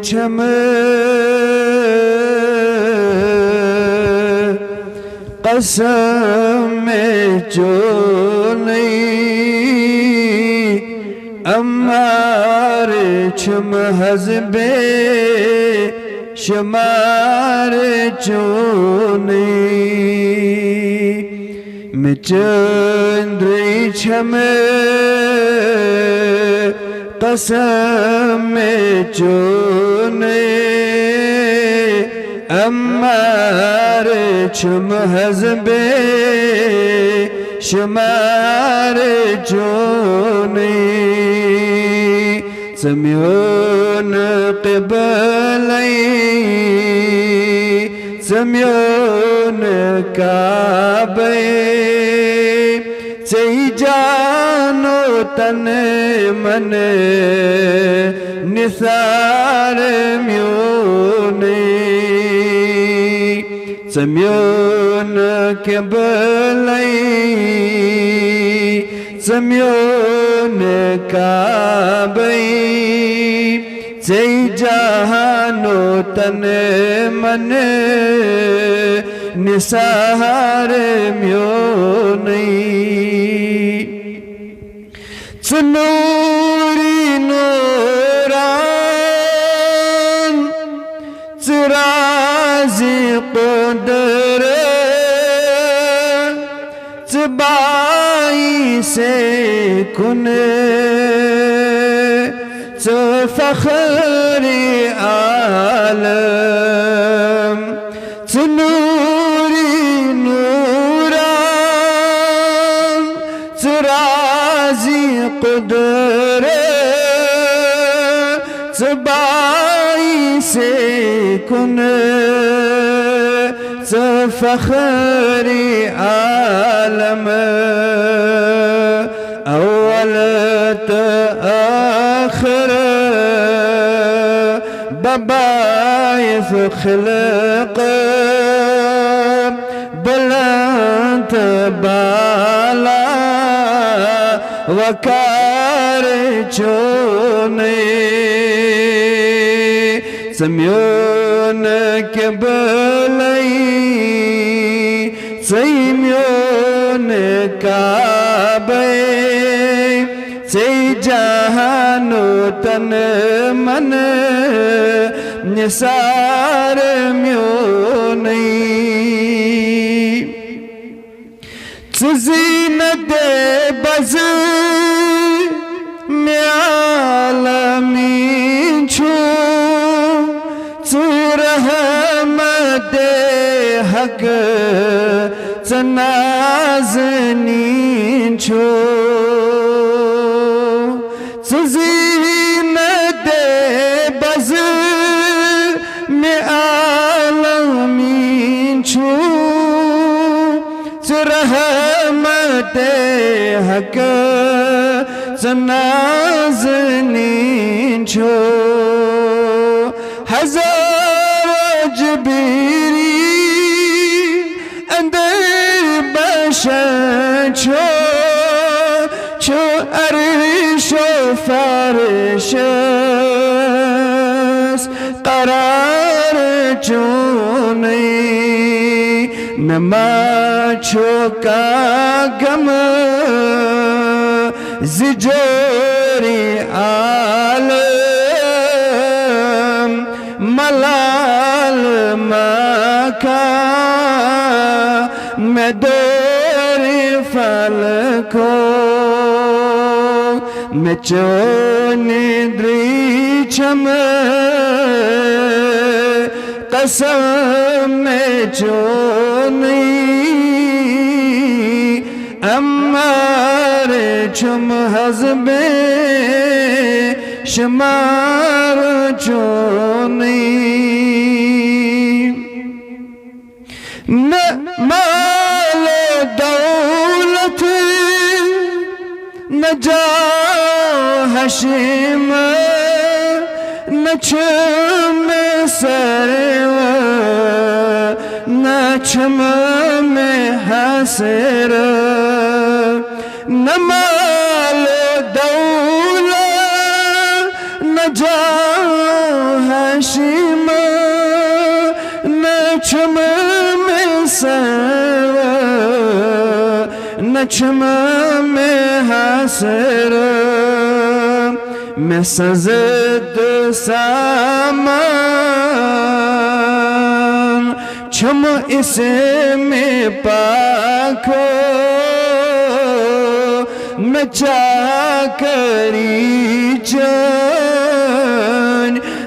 छम कसम में जो नहीं अम्मार छम हज़बे शुमार जो नहीं मैं चंद्री छम कसम में जो नहीं अम्मार छम हज़बे शुमार जो नहीं समियोन क़िबलई समियोन काबे सही जानो तन मन निसार म्योने समियोन क़िबलई समियोन काबे सही जहानो तन मन निसार म्योने नूरी नूरान चिराज़ी क़ुदरत चिबाई से कुने फ़ख़्रे आलम नूरी नूरान चिराज़ी क़ुदरत बाई से कुन फ़ख़्रे आलम अव्वल त आख़िर बबाइस ख़िलक़ बुलंद बाला वकार चोने समियोन क़िबलई समियोन काबे सही जहानो तन मन निसार म्योने ज़ीनत बज़ में आलमीन छो रहमत हक नाज़नीन छो ज़ीनत बज़ में आलमीन छो रहमत हक नाज़नीन छो हज़ार जबीरी अंदर बशर छो छो अर्श फर्श करार छो नहीं नमा छो का गम ज़िजोरी आलम मलाल मका मैं दोरी फल को मैं चोनी द्रीचम कसम में चोनी अम्मार छम हज़बे शुमार चोनी न माल दौलत न जाह हशीम न छम सरव न छम में हसर न माल दौलत न जाह छम में सर न छम में हसर मैं सजद सामान छम इसे में पाखो मैं चाकरी चन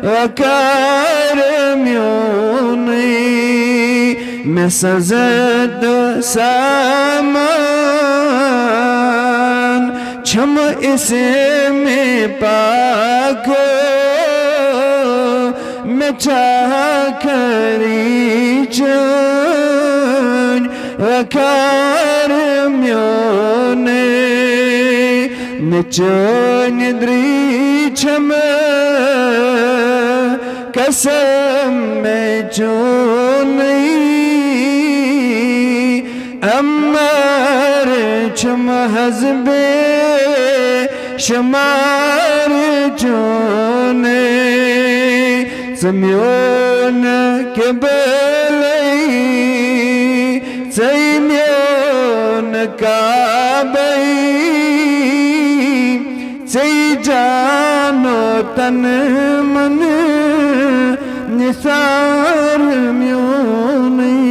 वकार म्योनी मैं सजद सामान छम इसे में पाको मैं चाकरी चन वकार म्योनी मैं चन द्री छम कसम में चोनी अमर छम हज़बे शमार चोने सम्योन के बेलई सैम्योन काबई सही जानो तन मन निसार म्योनी